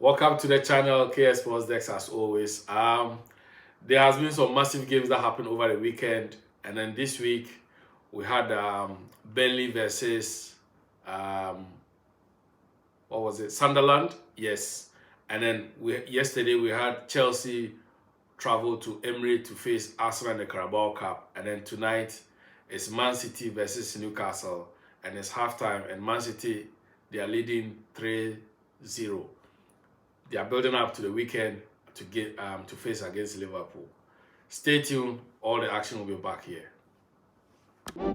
Welcome to the channel, KS Sports Dex, as always. There has been some massive games that happened over the weekend, and then this week we had Burnley versus what was it? Sunderland, yes. And then yesterday we had Chelsea travel to Emirates to face Arsenal in the Carabao Cup, and then tonight it's Man City versus Newcastle, and it's halftime, and Man City they are leading 3-0. They are building up to the weekend to get to face against Liverpool. Stay tuned, all the action will be back here. Listen.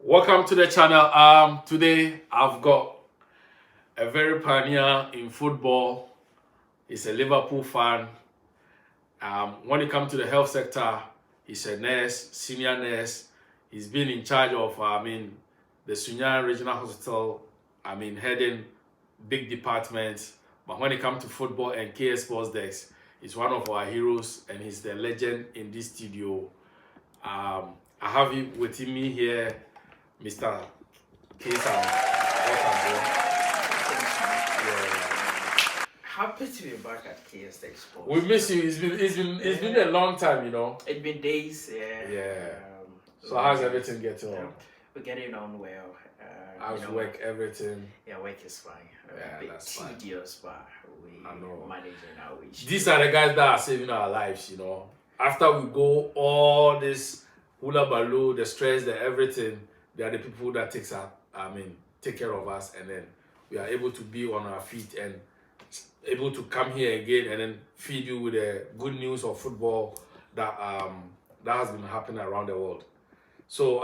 Welcome to the channel. Today I've got a very pioneer in football. He's a Liverpool fan. When it comes to the health sector, he's a nurse, senior nurse. He's been in charge of, the Sunya Regional Hospital, heading big departments. But when it comes to football and KS Sports Dex, he's one of our heroes and he's the legend in this studio. I have you with me here, Mr. Kesa. Happy to be back at KS Sports. We miss you. It's been a long time, you know. It's been days. Yeah. So how's everything getting on? We're getting on well. How's work? Everything? Yeah, work is fine. Yeah, a bit that's fine. tedious, but I know. we're managing our wish. These are the guys that are saving our lives, you know. After we go all this hula baloo, the stress, the everything, they are the people that take care of us, and then we are able to be on our feet and able to come here again and then feed you with the good news of football that has been happening around the world. So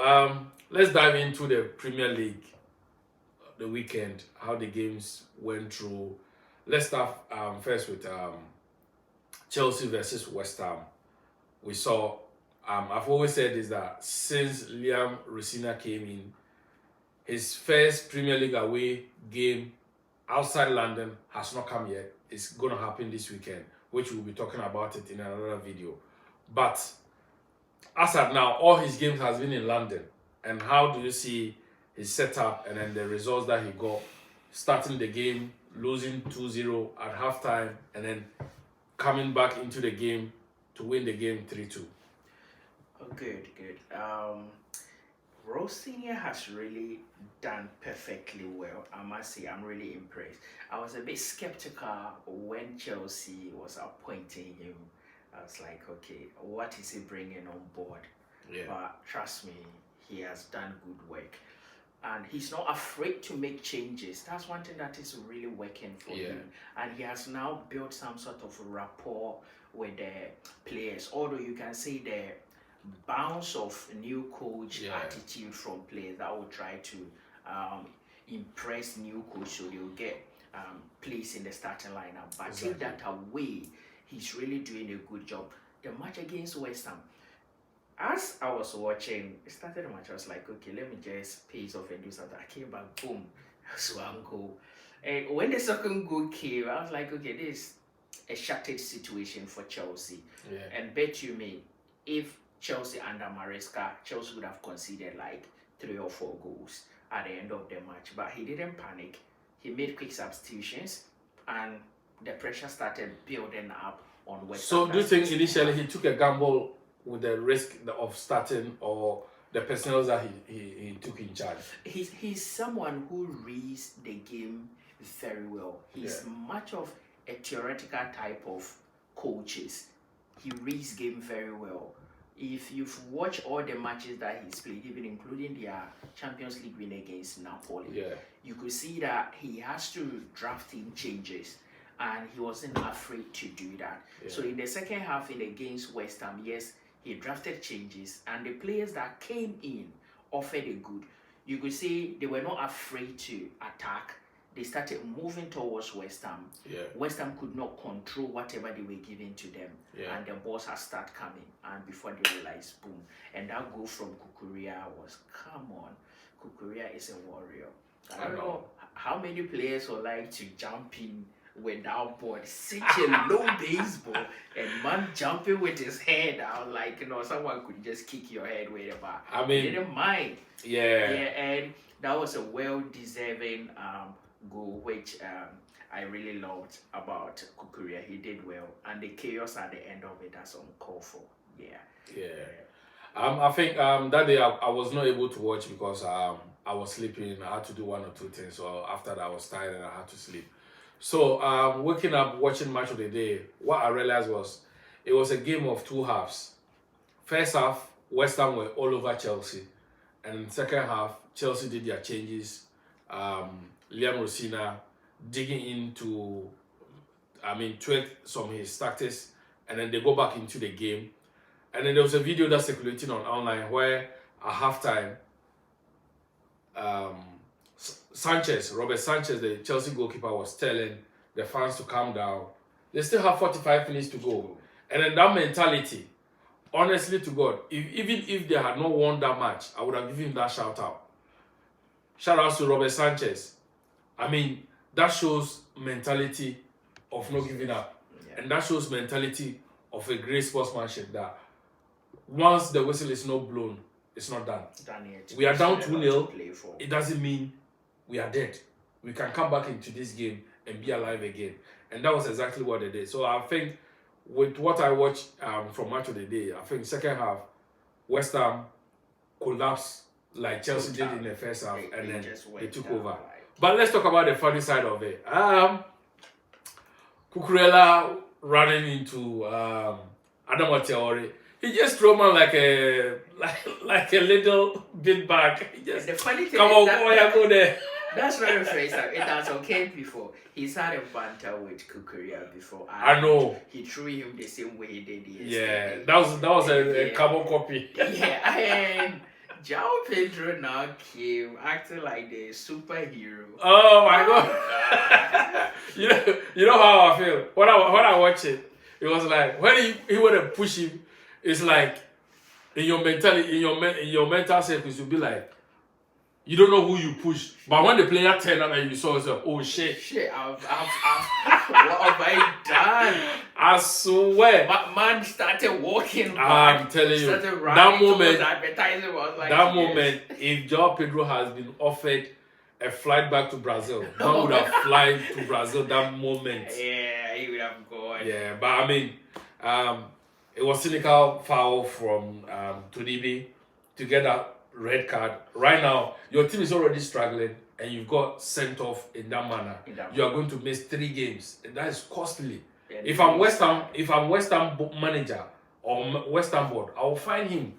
let's dive into the Premier League, the weekend, how the games went through. Let's start first with Chelsea versus West Ham. We saw, I've always said this, that since Liam Rosina came in, his first Premier League away game outside London has not come yet. It's going to happen this weekend, which we'll be talking about it in another video. But as of now, all his games has been in London. And how do you see his setup and then the results that he got, starting the game, losing 2-0 at halftime, and then coming back into the game to win the game 3-2? Oh, good. Rosinia has really done perfectly well. I must say, I'm really impressed. I was a bit skeptical when Chelsea was appointing him. I was like, okay, what is he bringing on board? Yeah. But trust me, he has done good work. And he's not afraid to make changes. That's one thing that is really working for him. And he has now built some sort of rapport with the players. Although you can see the bounce of new coach attitude from players that will try to impress new coach, so they'll get place in the starting lineup. But take that away, he's really doing a good job. The match against West Ham, as I was watching, it started the match, I was like, okay, let me just pace off and do something. I came back, boom, that's one goal. And when the second goal came, I was like, okay, this is a shattered situation for Chelsea. Yeah. And bet you me, if Chelsea under Maresca, Chelsea would have conceded like 3 or 4 goals at the end of the match. But he didn't panic. He made quick substitutions and the pressure started building up on West Ham. So do you think initially he took a gamble with the risk of starting, or the personnel that he took in charge? He's someone who reads the game very well. He's much of a theoretical type of coaches. He reads game very well. If you've watched all the matches that he's played, even including their Champions League win against Napoli, you could see that he has to draft in changes, and he wasn't afraid to do that. So in the second half against West Ham, yes, he drafted changes, and the players that came in offered a good. You could see they were not afraid to attack. They started moving towards West Ham. West Ham could not control whatever they were giving to them. And the balls had started coming. And before they realized, boom. And that goal from Kukurea was, come on. Kukurea is a warrior. I don't know how many players would like to jump in with that board, such a low baseball, and man jumping with his head. I was like, someone could just kick your head with a bat. I mean, he didn't mind. Yeah, and that was a well-deserving goal, which I really loved about Kukurea. He did well, and the chaos at the end of it, that's uncalled for. Yeah. I think that day I was not able to watch because I was sleeping. I had to do one or two things. So after that, I was tired and I had to sleep. So waking up, watching match of the day, what I realized was it was a game of two halves. First half, West Ham were all over Chelsea, and second half, Chelsea did their changes. Liam Rosina digging into, tweak some of his tactics, and then they go back into the game. And then there was a video that's circulating online where at halftime, Robert Sanchez, the Chelsea goalkeeper, was telling the fans to calm down. They still have 45 minutes to go. And then that mentality, honestly to God, even if they had not won that match, I would have given him that shout out. Shout out to Robert Sanchez. That shows mentality of not giving up. And that shows mentality of a great sportsmanship that once the whistle is not blown, it's not done. We are down 2-0. It doesn't mean we are dead. We can come back into this game and be alive again. And that was exactly what they did. So I think with what I watched from match of the day, I think second half, West Ham collapsed like Chelsea did in the first half, and then they took over. But let's talk about the funny side of it. Cucurella running into Adama Traore. He just threw man like a little bin bag. He just, the funny thing come on, go there. That's not the first time. It has occurred before. He's had a banter with Kukurea before. I know. He threw him the same way he did yesterday. Yeah, that was a carbon copy. Yeah, and João Pedro now came acting like the superhero. Oh my God! you know how I feel when I watch it. It was like when he would have push him. It's like in your mentality, in your mental circles, you'll be like, you don't know who you push. But when the player turned up and you saw yourself, oh shit. What have I done? I swear. Man started walking. I'm telling you, that moment, if João Pedro has been offered a flight back to Brazil, man would have flown to Brazil that moment. Yeah, he would have gone. Yeah, but it was cynical foul from Todibi to get that red card. Right now, your team is already struggling and you've got sent off in that manner. You are going to miss 3 games, and that is costly. Yeah, if I'm West Ham manager or West Ham board, I will fine him,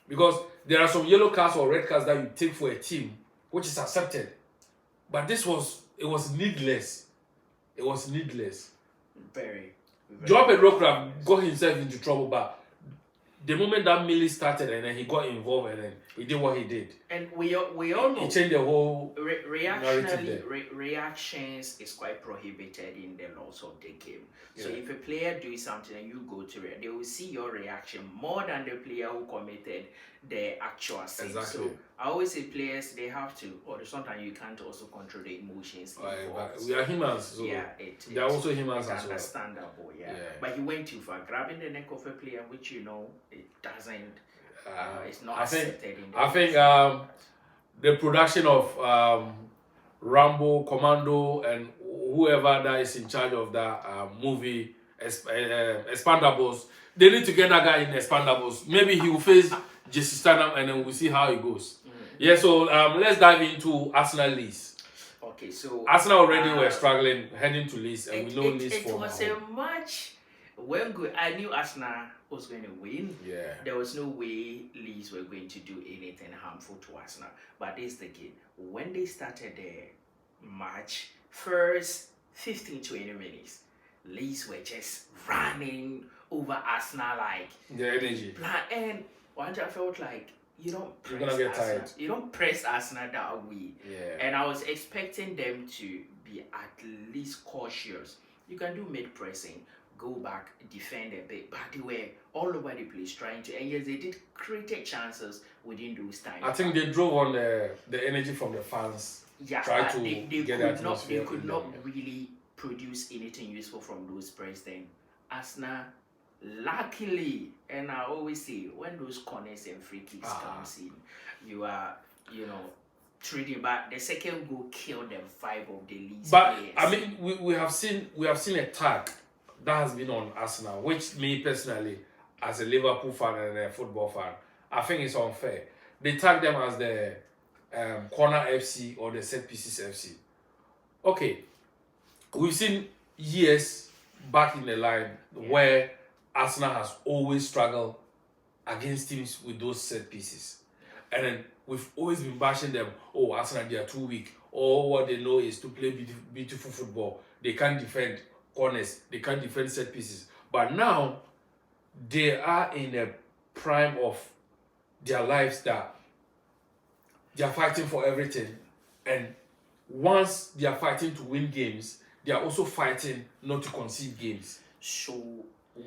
because there are some yellow cards or red cards that you take for a team which is accepted. But it was needless. It was needless. Very. João Pedro could have got himself into trouble, but the moment that Millie started and then he got involved and then he did what he did. And we all know he changed the whole reactions is quite prohibited in the laws of the game. Yeah. So if a player does something and you go to it, they will see your reaction more than the player who committed the actual sin. Exactly. So I always say players, they have to, or sometimes you can't also control the emotions. We are humans, so they are also humans as well. Understandable, yeah. But he went too far, grabbing the neck of a player, which it doesn't. It's not accepted. I think the production of Rambo, Commando, and whoever that is in charge of that movie, Expandables, they need to get that guy in Expandables. Maybe he will face Jesse Stanham, and then we'll see how it goes. Yeah, so let's dive into Arsenal Leeds. Okay, so Arsenal already were struggling heading to Leeds, and we know Leeds for. It was a match. Well, good. I knew Arsenal was going to win. Yeah. There was no way Leeds were going to do anything harmful to Arsenal. But this is the game. When they started the match, first 15-20 minutes, Leeds were just running over Arsenal like the energy. And I felt like you don't press You're gonna get Arsenal. tired. You don't press Arsenal that way. Yeah. And I was expecting them to be at least cautious. You can do mid pressing, go back, defend a bit, but they were all over the place trying to. And yes, they did create chances within those times. I think they drove on the energy from the fans. Yeah, Try to they get the atmosphere. They could not really produce anything useful from those press, then Arsenal, luckily, and I always say, when those corners and free kicks comes in, you are, trading back. The second goal killed the vibe of the Leeds players. I mean, we have seen a tag that has been on Arsenal, which me personally, as a Liverpool fan and a football fan, I think it's unfair. They tag them as the corner FC or the set pieces FC. Okay, we've seen years back in the line where Arsenal has always struggled against teams with those set pieces. And then we've always been bashing them. Oh, Arsenal, they are too weak. All what they know is to play beautiful football. They can't defend corners. They can't defend set pieces. But now, they are in the prime of their lives that they are fighting for everything. And once they are fighting to win games, they are also fighting not to concede games. So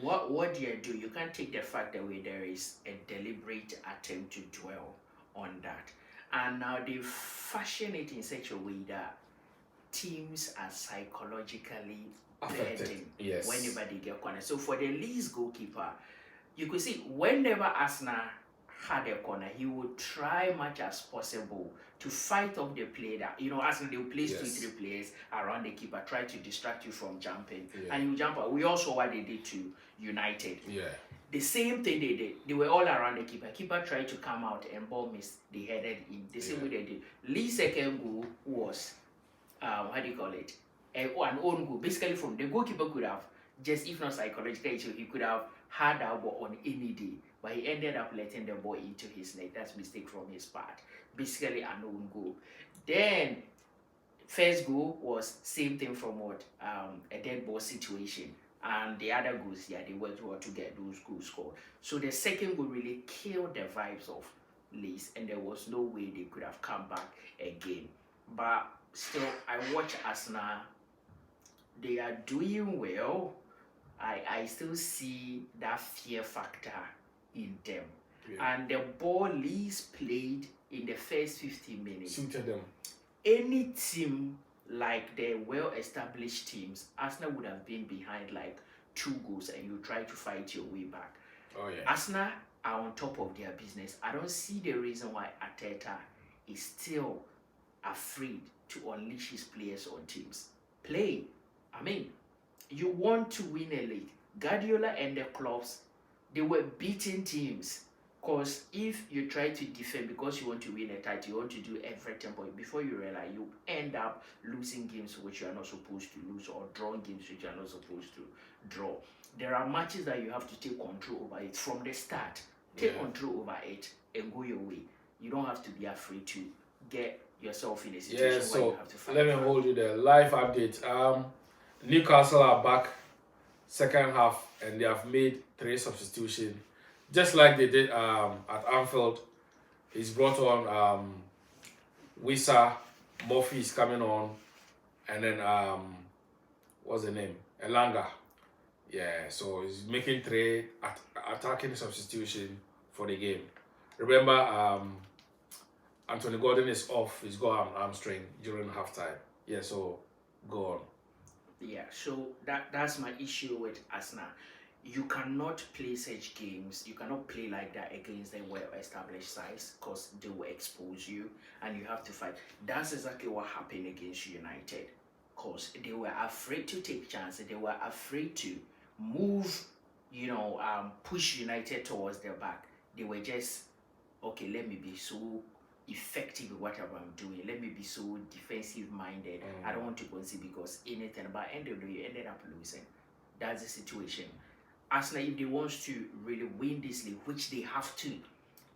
what do you do? You can't take the fact away there is a deliberate attempt to dwell on that. And now they fashion it in such a way that teams are psychologically burdened whenever they get corner. So for the Leeds goalkeeper, you could see whenever Arsenal had a corner, he would try much as possible to fight off the play that, Arsenal, they'll place 2-3 players around the keeper, try to distract you from jumping. And you jump out. We all saw what they did to United. The same thing they did. They were all around the keeper. Keeper tried to come out and ball missed. They headed in. The same way they did. Lee's second goal was, what do you call it? An own goal. Basically, from the goalkeeper could have, just if not psychological issue, he could have had that ball on any day. But he ended up letting the ball into his net. That's a mistake from his part. Basically, an own goal. Then, first goal was same thing from what? A dead ball situation. And the other goals, they worked well to get those goals scored. So the second goal really killed the vibes of Leeds, and there was no way they could have come back again. But still, I watch Arsenal. They are doing well. I still see that fear factor in them. And the ball Leeds played in the first 15 minutes suited them. Any team like the well-established teams, Arsenal would have been behind like 2 goals and you try to fight your way back. Arsenal are on top of their business. I don't see the reason why Arteta is still afraid to unleash his players on teams. Play. I mean, you want to win a league. Guardiola and the clubs, they were beating teams. Because if you try to defend because you want to win a title, you want to do everything, but before you realize, you end up losing games which you are not supposed to lose or drawing games which you are not supposed to draw. There are matches that you have to take control over it from the start. Take control over it and go your way. You don't have to be afraid to get yourself in a situation where you have to fight. Let me hold you there. Live update. Newcastle are back second half and they have made 3 substitutions. Just like they did at Anfield. He's brought on Wissa, Murphy is coming on, and then what's the name? Elanga. So he's making 3 attacking substitution for the game. Remember, Anthony Gordon is off. He's got an hamstring during halftime. So go on. So that's my issue with Arsenal. You cannot play such games. You cannot play like that against the well-established sides because they will expose you and you have to fight. That's exactly what happened against United because they were afraid to take chances. They were afraid to move, push United towards their back. They were just, okay, let me be so effective with whatever I'm doing. Let me be so defensive-minded. I don't want to concede because anything. But end of the day, you ended up losing. That's the situation. Arsenal, if they want to really win this league, which they have to,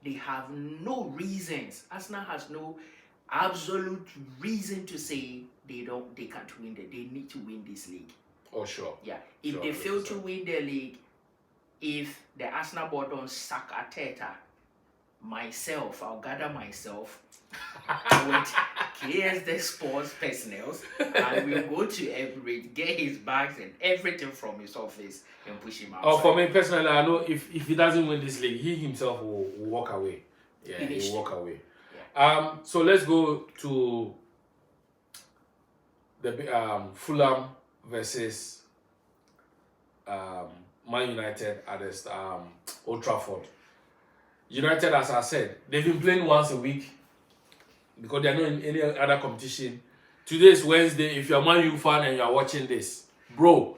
they have no reasons. Arsenal has no absolute reason to say they can't win it. They need to win this league. Oh, sure. If they fail to win the league, if the Arsenal board don't sack Arteta, I'll gather myself with KS Sports personnel and we'll go to Emirates, get his bags and everything from his office and push him outside. For me personally, I know if he doesn't win this league, he himself will walk away. He'll walk away. So let's go to the Fulham versus Man United at this Old Trafford. United, as I said, they've been playing once a week because they're not in any other competition. Today is Wednesday. If you're a Man U fan and you're watching this, bro,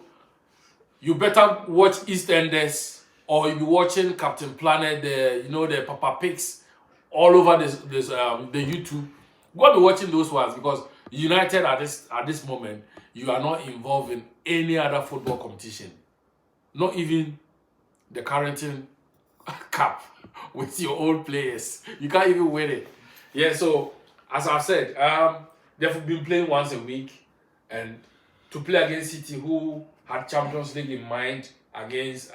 you better watch EastEnders, or you'll be watching Captain Planet, the Papa Pigs all over the YouTube. Go and be watching those ones because United at this moment, you are not involved in any other football competition. Not even the Carrington Cup with your old players. You can't even win it. Yeah, so as I've said, they've been playing once a week, and to play against City, who had Champions League in mind against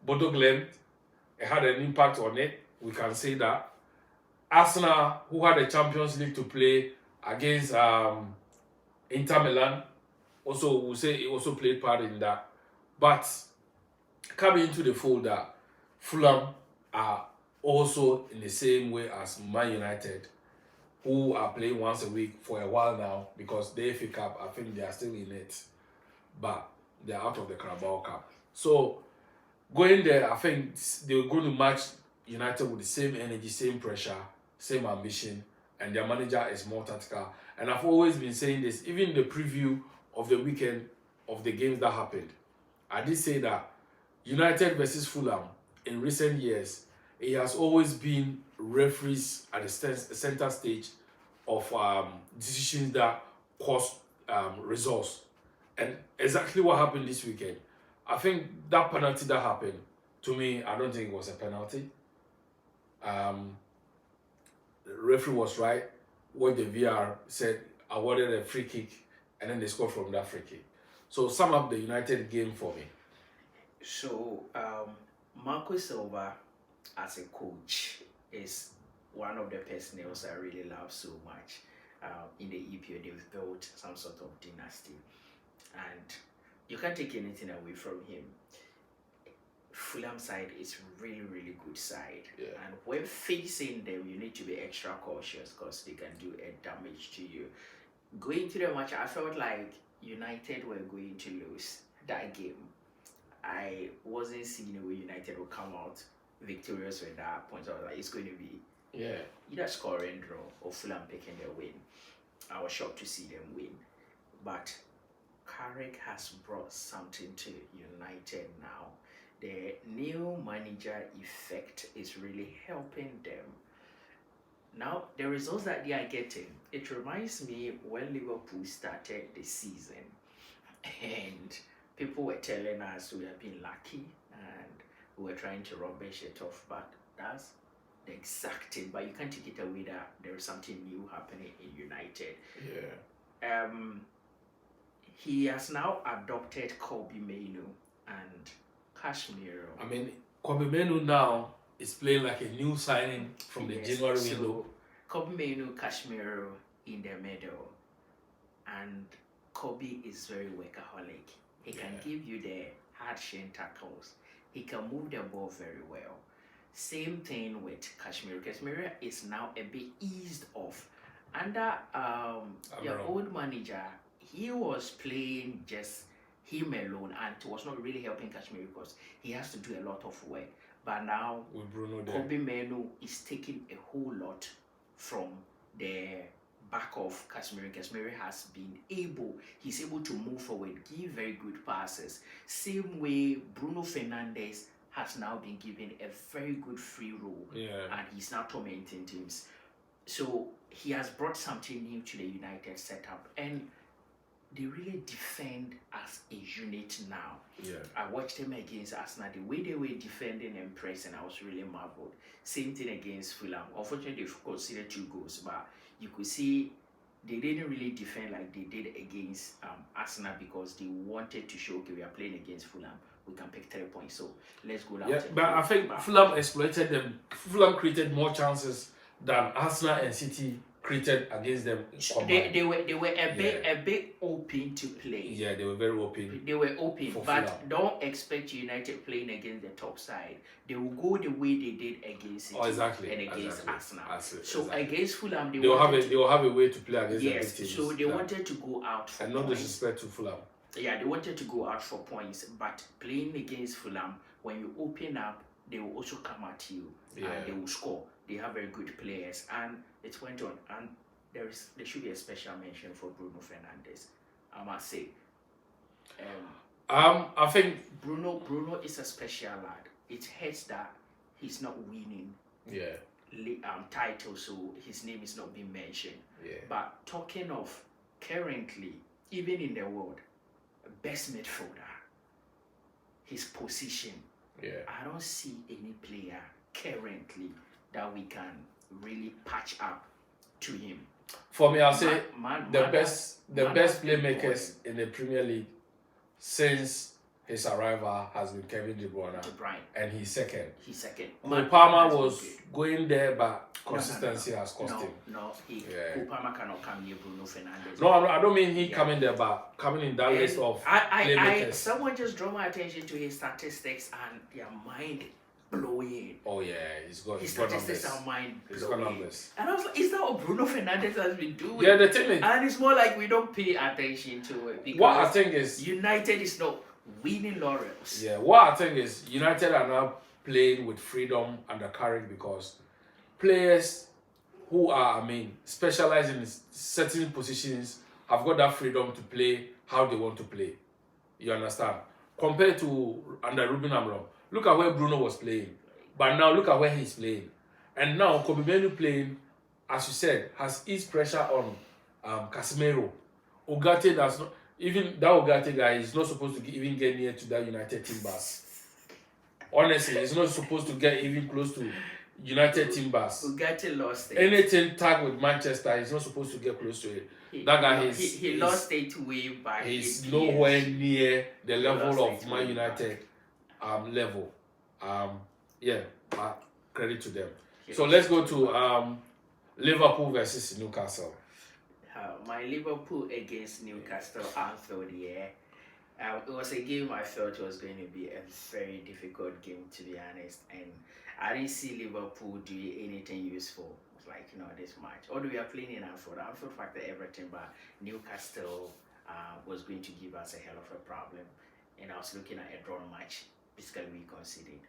Bodo Glimt, it had an impact on it. We can say that. Arsenal, who had a Champions League to play against Inter Milan, also we'll say it also played part in that. But coming into the fold, that Fulham are also in the same way as Man United, who are playing once a week for a while now, because the FA Cup, I think they are still in it, but they are out of the Carabao Cup. So going there, I think they're going to match United with the same energy, same pressure, same ambition, and their manager is more tactical. And I've always been saying this, even the preview of the weekend of the games that happened, I did say that United versus Fulham in recent years, it has always been referees at the center stage of decisions that cause results. And exactly what happened this weekend. I think that penalty that happened, to me, I don't think it was a penalty. The referee was right. What the VR said, awarded a free kick, and then they scored from that free kick. So sum up the United game for me. So Marco Silva as a coach is one of the personnel I really love so much. In the EPL, they've built some sort of dynasty, and you can't take anything away from him. Fulham side is really good side, and when facing them, you need to be extra cautious because they can do a damage to you. Going to the match, I felt like United were going to lose that game. I wasn't seeing a way United will come out victorious with that point. I was like, it's going to be either scoring draw or Fulham picking their win. I was shocked to see them win, but Carrick has brought something to United now. The new manager effect is really helping them. Now, the results that they are getting, it reminds me when Liverpool started the season and people were telling us we have been lucky and we were trying to rubbish it off, but that's the exact thing. But you can't take it away that there is something new happening in United. He has now adopted Kobe Mainoo and Casemiro. I mean, Kobe Mainoo now is playing like a new signing from the January window. Kobe Mainoo, Casemiro in the middle, and Kobe is very workaholic. He can give you the hard-shin tackles. He can move the ball very well. Same thing with Casemiro. Casemiro is now a bit eased off. Under the old manager, he was playing just him alone, and it was not really helping Casemiro because he has to do a lot of work. But now, with Bruno Kobe Mainoo is taking a whole lot from the back of Casemiro. Casemiro has been he's able to move forward, give very good passes. Same way Bruno Fernandes has now been given a very good free role, and he's now tormenting teams. So he has brought something new to the United setup, and they really defend as a unit now. I watched them against Arsenal. The way they were defending and pressing, I was really marveled. Same thing against Fulham. Unfortunately, they conceded 2 goals, but you could see they didn't really defend like they did against Arsenal because they wanted to show, okay, we are playing against Fulham. We can pick 3 points. So let's go down. But I think Fulham exploited them. Fulham created more chances than Arsenal and City created against them. They were a bit open to play. Yeah, they were very open. They were open, but Fulham. don't expect United playing against the top side. They will go the way they did against City and against Arsenal. So against Fulham, they will have a way to play against the big teams. So they wanted to go out for and points. no disrespect to Fulham. Yeah, they wanted to go out for points, but playing against Fulham, when you open up, they will also come at you and they will score. They have very good players, and it went on. And there should be a special mention for Bruno Fernandes, I must say. I think Bruno is a special lad. It hurts that he's not winning titles, so his name is not being mentioned. But talking of currently, even in the world, best midfielder, his position, I don't see any player currently that we can really patch up to him. For me, I'll say the best playmakers in the Premier League since his arrival has been Kevin De Bruyne. And he's second. Cole Palmer was going there, but consistency has cost him. Cole Palmer cannot come near Bruno Fernandes. No, I don't mean he coming there, but coming in that list of playmakers. Someone just draw my attention to his statistics and their mind blowing. Oh yeah, his statistics are mind blowing. Numbers. And I was like, is that what Bruno Fernandes has been doing? Yeah, the thing is, and it's more like we don't pay attention to it because what I think is United is not winning laurels. Yeah, what I think is United are now playing with freedom under Carrick because players who are, specialize in certain positions have got that freedom to play how they want to play. You understand? Compared to under Ruben Amorim, look at where Bruno was playing, but now look at where he's playing. And now Kobe Mainoo playing, as you said, has eased pressure on Casemiro. Ugarte does not. Even that Ugarte guy is not supposed to even get near to that United team bus. Honestly, he's not supposed to get even close to United team bus. Ugarte lost it. Anything tagged with Manchester, he's not supposed to get close to it. That guy he lost it way back. He's nowhere near the level of Man United level. But credit to them. So let's go to Liverpool versus Newcastle. My Liverpool against Newcastle, Anfield, it was a game I felt was going to be a very difficult game, to be honest. And I didn't see Liverpool doing anything useful. It was like, this match. Although we are playing in Anfield factor everything, but Newcastle was going to give us a hell of a problem. And I was looking at a draw match. Basically, we conceded.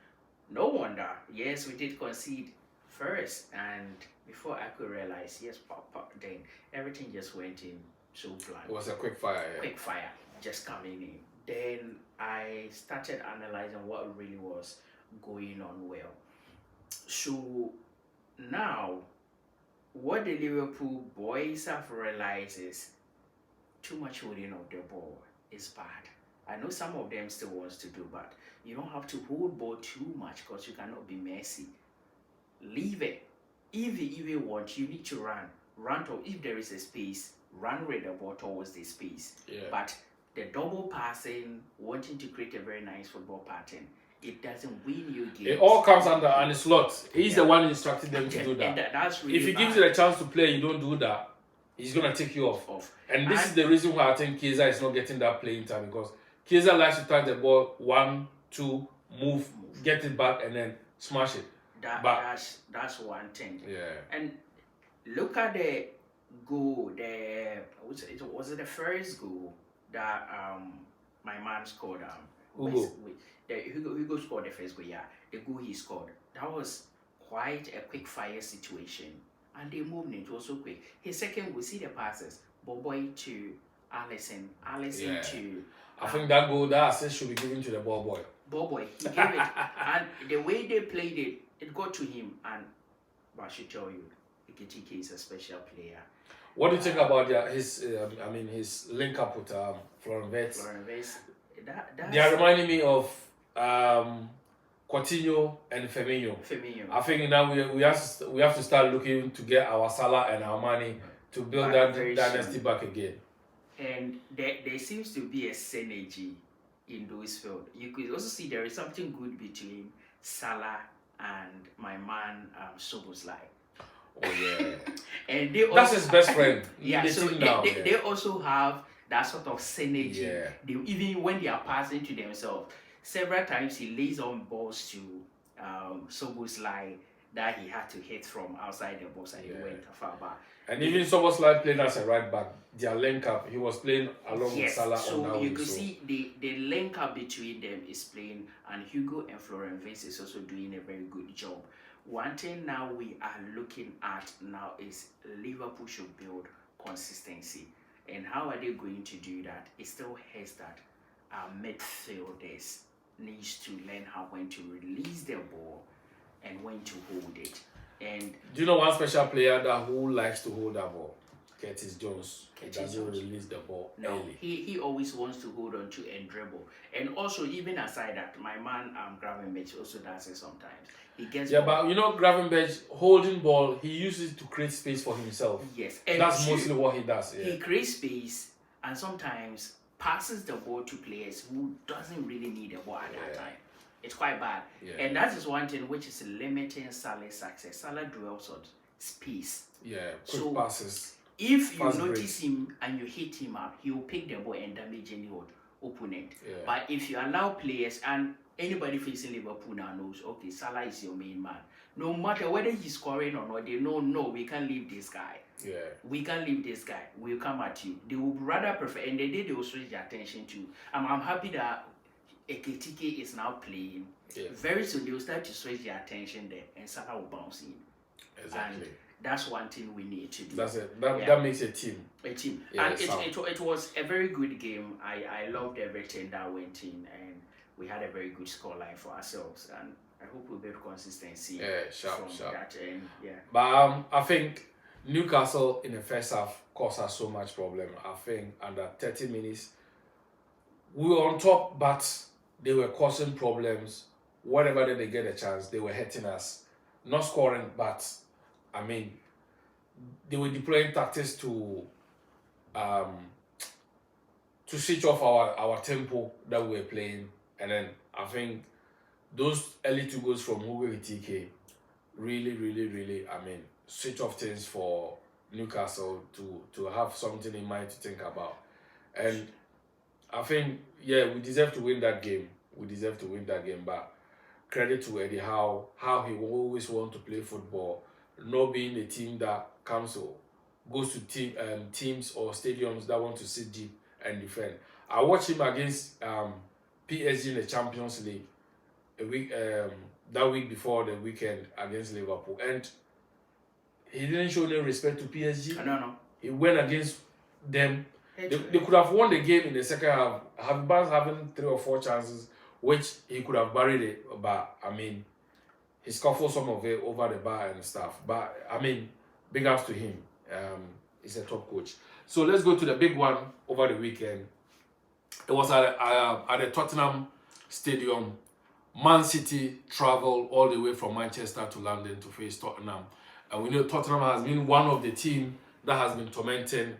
No wonder. Yes, we did concede first, and before I could realize, then everything just went in so blunt. It was a quick fire. Quick fire, just coming in. Then I started analyzing what really was going on well. So now, what the Liverpool boys have realized is too much holding of the ball is bad. I know some of them still wants to do, but you don't have to hold ball too much because you cannot be messy. Leave it. If you even want, you need to run. Run to, if there is a space, run with the ball towards the space. But the double passing, wanting to create a very nice football pattern, it doesn't win you games. It all comes under Arne Slot. He's the one instructing them to do that. And that's really if he bad. gives you a chance to play, you don't do that, he's going to take you off. And this is the reason why I think Kesa is not getting that playing time, because Kesa likes to touch the ball, 1, 2, move, get it back, and then smash it. That's one thing. And look at the goal. Was it the first goal that my man scored? Hugo scored the first goal. The goal he scored. That was quite a quick fire situation, and they moved it also quick. His second goal, see the passes, Boboy to Alisson to. I think that goal, that assist should be given to the ball boy. He gave it, and the way they played it, it got to him. And I should tell you, Ikitike is a special player. What do you think about his link up with Florian Wirtz? They are reminding me of Coutinho and Firmino. I think now we have to start looking to get our Salah and our money to build that dynasty back again. And there seems to be a synergy in those fields. You could also see there is something good between Salah and my man Szoboszlai. Oh yeah. And they That's his best friend. Yeah, The so team now, they also have that sort of synergy. Yeah. They, even when they are passing to themselves, several times he lays on balls to Soboslai that he had to hit from outside the box and he went far back. And even Soboslai playing as a right back, their link up, he was playing along with Salah so on that you way, could see the link up between them is playing, and Hugo and Florian Wirtz is also doing a very good job. One thing now we are looking at now is Liverpool should build consistency. And how are they going to do that? It still has that our midfielders needs to learn how when to release the ball and when to hold it. And do you know one special player who likes to hold that ball? Curtis Jones. He doesn't release the ball early. He always wants to hold on to and dribble. And also, even aside that, my man Gravenberch also does it sometimes. He gets but you know, Gravenberch holding ball, he uses it to create space for himself. Yes, and that's mostly what he does. Yeah. He creates space and sometimes passes the ball to players who doesn't really need the ball at that time. It's quite bad. And that is one thing which is limiting Salah's success. Salah dwells on space. Yeah, quick passes. If you notice him and you hit him up, he will pick the ball and damage any opponent. But if you allow players, and anybody facing Liverpool now knows, okay, Salah is your main man. No matter whether he's scoring or not, they know, no, we can't leave this guy. We can't leave this guy. We'll come at you. They would rather prefer, and they will switch their attention to. I'm happy that Ekitike is now playing. Very soon they will start to switch their attention there, and Salah will bounce in. Exactly. And that's one thing we need to do. That's it. That makes a team. A team. And it was a very good game. I loved everything that went in, and we had a very good scoreline for ourselves. And I hope we'll build consistency from that end. But I think Newcastle in the first half caused us so much problem. I think under 30 minutes we were on top, but they were causing problems. Whatever they get a chance, they were hitting us. Not scoring, but I mean, they were deploying tactics to switch off our tempo that we were playing. And then I think those early 2 goals from Hugo TK really, I mean, switch off things for Newcastle to have something in mind to think about. And I think, we deserve to win that game. But credit to Eddie how he always want to play football, not being a team that goes to teams or stadiums that want to sit deep and defend. I watched him against PSG in the Champions League that week before the weekend against Liverpool, and he didn't show any respect to PSG. No. He went against them. They could have won the game in the second half. Harvey Barnes having 3 or 4 chances, which he could have buried it, but I mean, he scuffled some of it over the bar and stuff. But I mean, big ups to him. He's a top coach. So let's go to the big one over the weekend. It was at the Tottenham Stadium. Man City traveled all the way from Manchester to London to face Tottenham. And we know Tottenham has been one of the teams that has been tormenting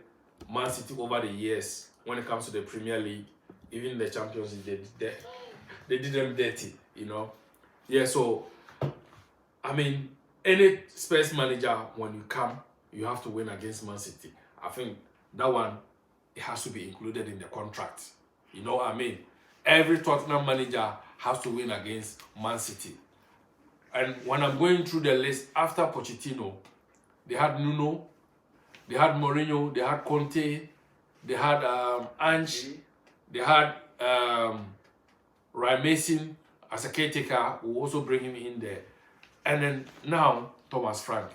Man City over the years when it comes to the Premier League. Even the Champions League, they did them dirty, you know. So, I mean, any Spurs manager, when you come, you have to win against Man City. I think that one, it has to be included in the contract. You know what I mean? Every Tottenham manager has to win against Man City. And when I'm going through the list, after Pochettino, they had Nuno, they had Mourinho, they had Conte, they had Ange, they had Ryan Mason as a caretaker, who also bring him in there. And then now, Thomas Frank.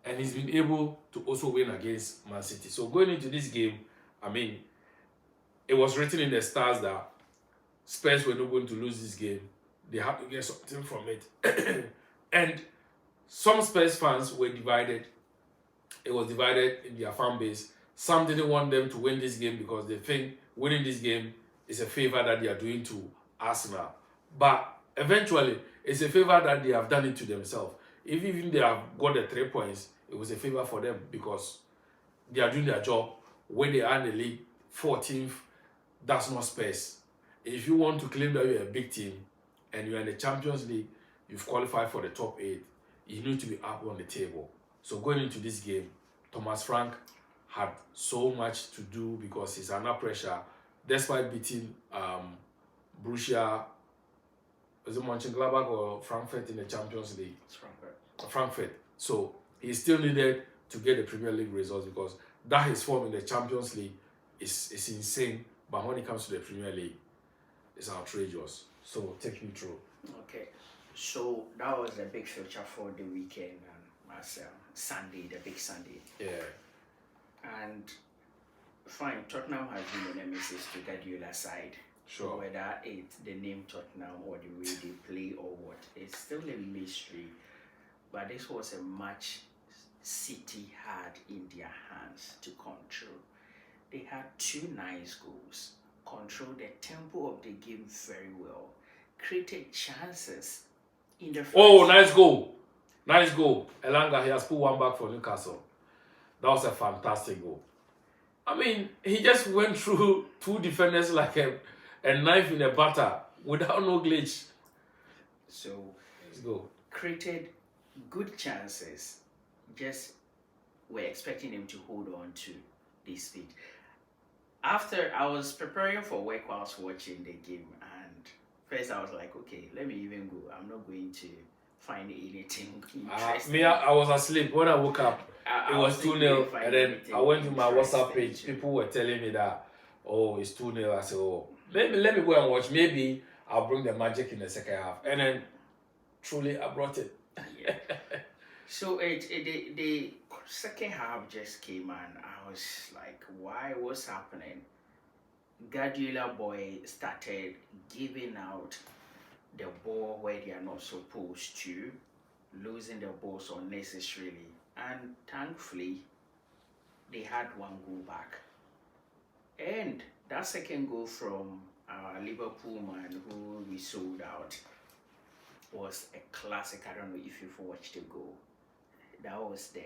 And he's been able to also win against Man City. So going into this game, I mean, it was written in the stars that Spurs were not going to lose this game. They have to get something from it. And some Spurs fans were divided. It was divided in their fan base. Some didn't want them to win this game because they think winning this game is a favor that they are doing to Arsenal. But eventually, it's a favor that they have done it to themselves. If even they have got the 3 points, it was a favor for them because they are doing their job. When they are in the league, 14th, that's not Spurs. If you want to claim that you're a big team and you're in the Champions League, you've qualified for the top 8, you need to be up on the table. So going into this game, Thomas Frank had so much to do because he's under pressure, despite beating Borussia, is it Mönchengladbach or Frankfurt in the Champions League? It's Frankfurt. Frankfurt. So he still needed to get the Premier League results because that his form in the Champions League is insane. But when it comes to the Premier League, it's outrageous. So take me through. Okay, so that was the big feature for the weekend, and was Sunday, the big Sunday. Yeah. And fine, Tottenham has been a nemesis to Guardiola's side. Sure. Whether it's the name Tottenham or the way they play or what, it's still a mystery. But this was a match City had in their hands to control. They had 2 nice goals, controlled the tempo of the game very well, created chances in the first. Oh, nice goal. Nice goal. Elanga, he has put one back for Newcastle. That was a fantastic goal. I mean, he just went through 2 defenders like a knife in a butter without no glitch. So, let's go. Created good chances. Just were expecting him to hold on to this speed. After I was preparing for work while I was watching the game, and first I was like, okay, let me even go. I'm not going to find anything interesting. I was asleep. When I woke up, it was 2-0. And then I went to my WhatsApp page. People were telling me that, oh, it's 2-0. I said, oh, let me go and watch. Maybe I'll bring the magic in the second half. And then, truly, I brought it. Yeah. So the second half just came and I was like, why? What's happening? Guardiola boy started giving out the ball where they are not supposed to, losing the balls unnecessarily. And thankfully, they had 1 goal back. And that second goal from our Liverpool man who we sold out was a classic. I don't know if you've watched the goal. That was the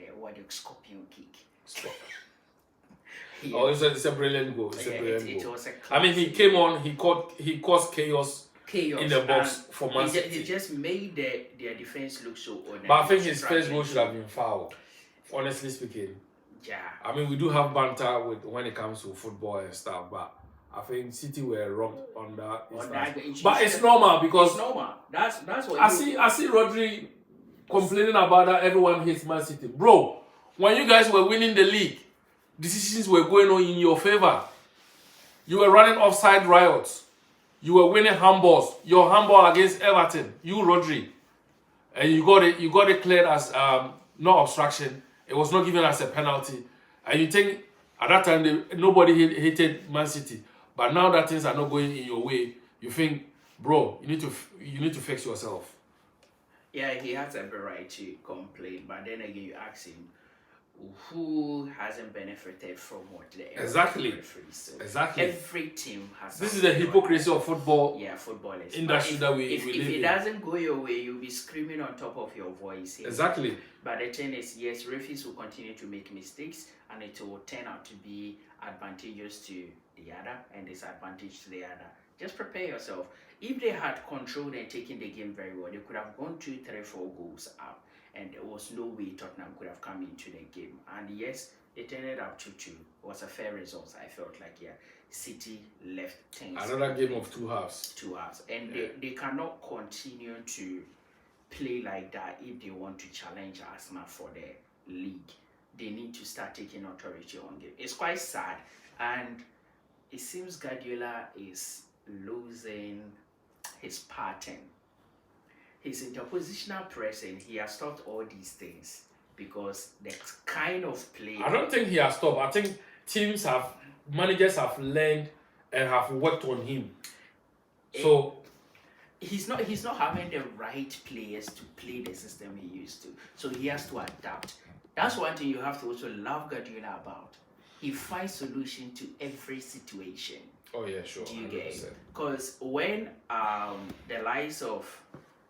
scorpion kick. Yeah. Oh, it's a brilliant goal. It's a brilliant goal. It was a classic. I mean, he came on, he caused chaos in the box for Man City. He just made their defense look so honest. But I think his first goal should have been fouled, honestly speaking. Yeah. I mean, we do have banter when it comes to football and stuff, but I think City were wrong on that. But it's normal because it's normal. That's what I see Rodri complaining about that everyone hates Man City. Bro, when you guys were winning the league, decisions were going on in your favor. You were running offside riots. You were winning handballs. Your handball against Everton, you Rodri, and you got it cleared as no obstruction. It was not given as a penalty. And you think at that time nobody hated Man City, but now that things are not going in your way, you think, bro, you need to fix yourself. Yeah, he has every right to complain, but then again, you ask him, who hasn't benefited from what the exactly. So exactly. Every team has. This is the hypocrisy of football. Yeah, football is industry that we if live it in. doesn't go your way, you'll be screaming on top of your voice. Here. Exactly. But the thing is, yes, referees will continue to make mistakes, and it will turn out to be advantageous to the other and disadvantage to the other. Just prepare yourself. If they had controlled and taken the game very well, they could have gone 2, 3, 4 goals up. And there was no way Tottenham could have come into the game. And yes, it ended up 2-2. It was a fair result. I felt like, yeah, City left things. Another game of 2 halves. 2 halves. And they cannot continue to play like that if they want to challenge Arsenal for the league. They need to start taking authority on game. It's quite sad. And it seems Guardiola is losing his pattern. His interpositional pressing, he has stopped all these things because the kind of play. I don't think he has stopped. I think managers have learned and have worked on him. So he's not having the right players to play the system he used to. So he has to adapt. That's one thing you have to also love Guardiola about. He finds solution to every situation. Oh yeah, sure. Do you get it? Because when the likes of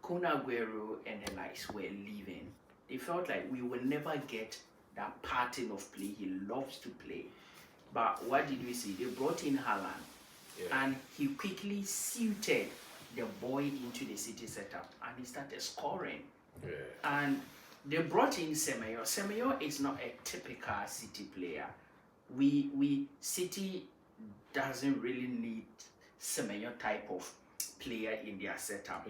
Kun Aguero and the likes were leaving, they felt like we will never get that pattern of play he loves to play. But what did we see? They brought in Haaland, and he quickly suited the boy into the City setup, and he started scoring. Yeah. And They brought in Semenyo. Semenyo is not a typical City player. We City doesn't really need Semenyo type of player in their setup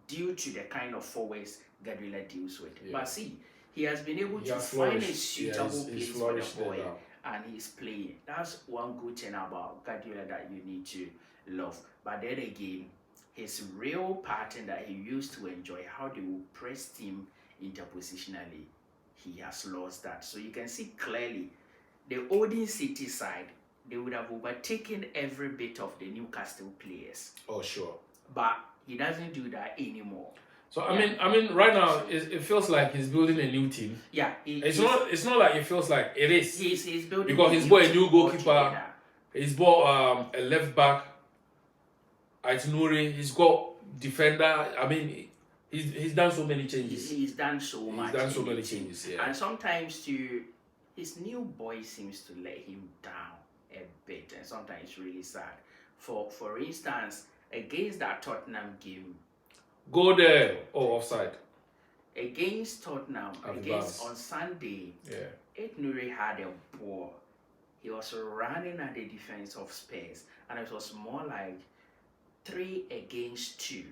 due to the kind of forwards Guardiola deals with. But see, he has been able to find a suitable place for the boy, and he's playing. That's one good thing about Guardiola that you need to love. But then again, his real pattern that he used to enjoy, how they will press team interpositionally, he has lost that. So you can see clearly the Oldham City side, they would have overtaken every bit of the Newcastle players. Oh, sure. But he doesn't do that anymore. So I mean, right now it feels like he's building a new team. Yeah, it's not like it feels like it is. He's building because he's bought a new goalkeeper. He's bought a left back, Aitinuri. He's got defender. I mean, he's done so many changes. He's done so much. He's done so many changes. Yeah. And sometimes too, his new boy seems to let him down a bit, and sometimes it's really sad. For instance, against that Tottenham game. Go there. Oh, offside. Against Tottenham, on Sunday, Aitinuri had a ball. He was running at the defense of Spurs, and it was more like 3 against 2.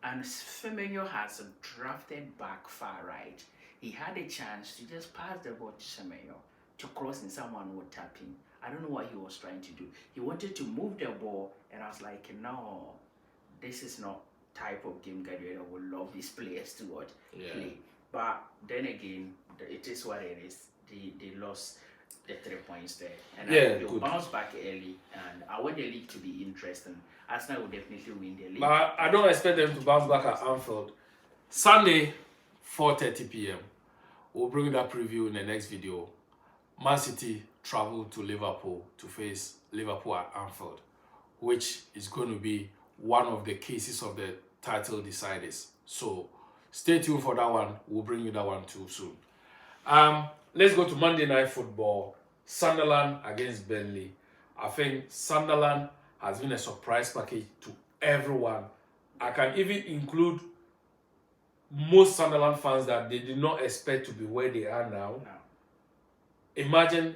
And Semenyo has drafted back far right. He had a chance to just pass the ball to Semenyo to cross, and someone would tap him. I don't know what he was trying to do. He wanted to move the ball, and I was like, no, this is not type of game Guardiola would love these players to play. But then again, it is what it is. They lost the 3 points there, and they'll bounce back early. And I want the league to be interesting. Arsenal will definitely win the league. But I don't expect them to bounce back at Anfield. Sunday, 4:30 p.m. We'll bring you that preview in the next video. Man City travel to Liverpool to face Liverpool at Anfield, which is going to be one of the cases of the title deciders. So stay tuned for that one. We'll bring you that one too soon. Let's go to Monday Night Football. Sunderland against Burnley. I think Sunderland has been a surprise package to everyone. I can even include most Sunderland fans that they did not expect to be where they are now. Imagine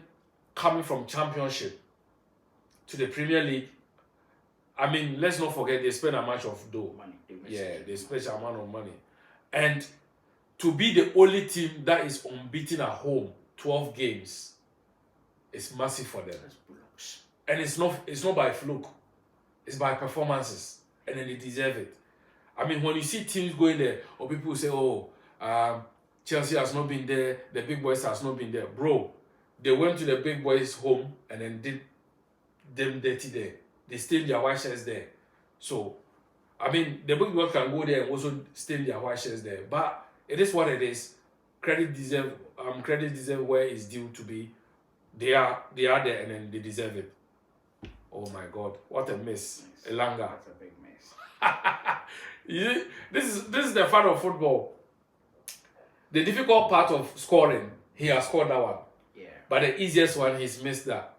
coming from Championship to the Premier League. I mean, let's not forget they spent a much of dough. They spent a amount of money. And to be the only team that is unbeaten at home, 12 games, is massive for them. And it's not by fluke. It's by performances. And then they deserve it. I mean, when you see teams going there, or people say, Chelsea has not been there, the big boys has not been there. Bro, they went to the big boys' home and then did them dirty there. They stained their white shirts there. So, I mean, the big boys can go there and also stain their white shirts there. But it is what it is. Credit deserve where it's due to be. They are there and then they deserve it. Oh my God, what a miss. Elanga. That's a big miss. This is the fun of football. The difficult part of scoring, he has scored that one. Yeah. But the easiest one, he's missed that.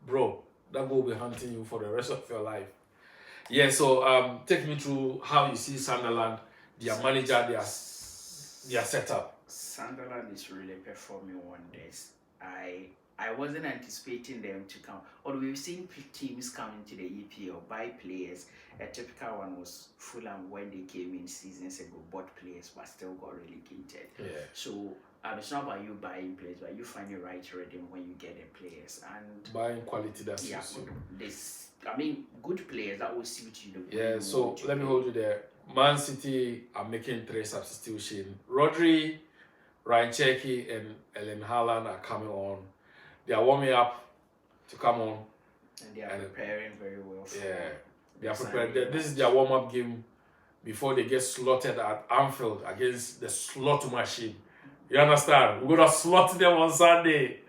Bro, that will be hunting you for the rest of your life. Yeah, so take me through how you see Sunderland, their manager, their setup. Sunderland is really performing wonders. I wasn't anticipating them to come. Although we've seen teams coming to the EPL, buy players. A typical one was Fulham when they came in seasons ago, bought players but still got relegated. Yeah. So it's not about you buying players, but you find the right rhythm when you get the players. And buying quality that suits you. Good players that will suit you. Yeah, so let me hold you there. Man City are making 3 substitutions. Rodri, Ryan Cherky, and Ellen Haaland are coming on. They are warming up to come on. And they are preparing very well. They are prepared. This is their warm-up game before they get slaughtered at Anfield against the slot machine. You understand? We're going to slaughter them on Sunday.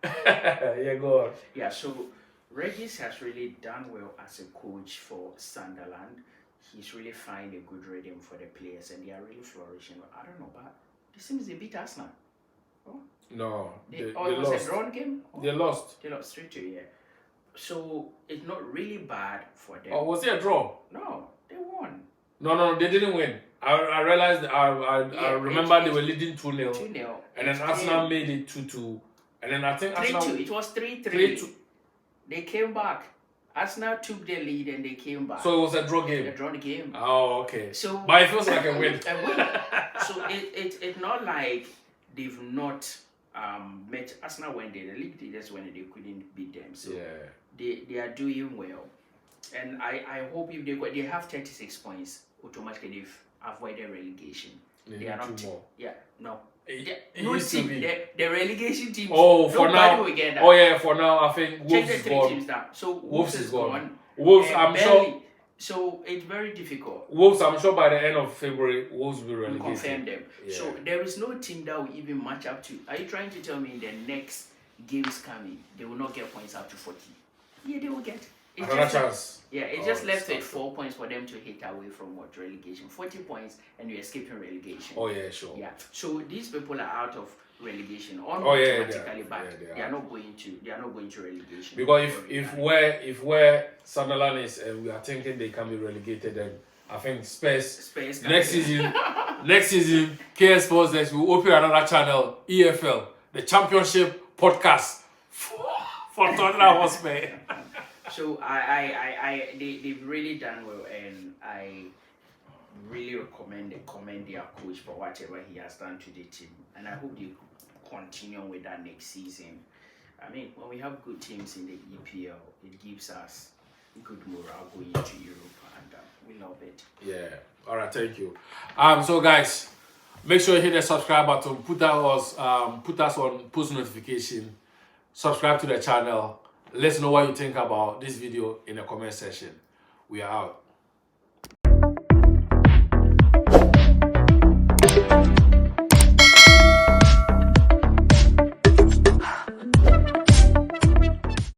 Yeah, go on. Yeah, so Regis has really done well as a coach for Sunderland. He's really finding a good rhythm for the players and they are really flourishing. I don't know, but this seems they beat Arsenal. Oh? No, it was lost. A drawn game? Oh. They lost. They lost 3-2, yeah. So it's not really bad for them. Oh, was it a draw? No, they won. No, they didn't win. I realized I Yeah, remember it- they were leading 2-0, 2-0. and then Arsenal made it 2-2, and then I think 3-2. Arsenal It was 3-3. 3-2. They came back. Arsenal took the lead and they came back. So it was a draw game. A drawn game. Oh, okay. So, But it feels like a win. A win. So it's not like they've not met Arsenal when they the league leaders when they couldn't beat them. So Yeah. they are doing well, and I hope if they have 36 points, automatically they've avoided relegation. They are not. Two more. Yeah, no. It No used to team, be. the relegation team. Oh, for now. Will get that. Oh yeah, for now I think Check Wolves the is 3 gone. teams down. So Wolves is gone. and Wolves, I'm Burnley. sure. So it's very difficult. Wolves, I'm sure by the end of February, Wolves will be We relegated. confirm them. Yeah. So there is no team that will even match up to. Are you trying to tell me the next games coming, they will not get points up to 40? Yeah, they will get. It's Another just chance. Yeah, it's Oh, just left with it's 4 points for them to hit away from what relegation. 40 points and you're escaping relegation. Oh yeah, sure. Yeah. So these people are out of relegation Oh, yeah, automatically, but they they are. are not going to relegation. Because if where Sunderland is and we are thinking they can be relegated, then I think Spurs Space next season KS Sports Dex will open another channel, EFL, the Championship podcast for Tottenham Hotspur. So they've really done well, and I really commend their coach for whatever he has done to the team, and I hope they continue with that next season. I mean, when we have good teams in the EPL, it gives us good morale going into Europe, and we love it. Yeah. All right. Thank you. So guys, make sure you hit the subscribe button. Put us on post notification. Subscribe to the channel. Let us know what you think about this video in the comment section. We are out.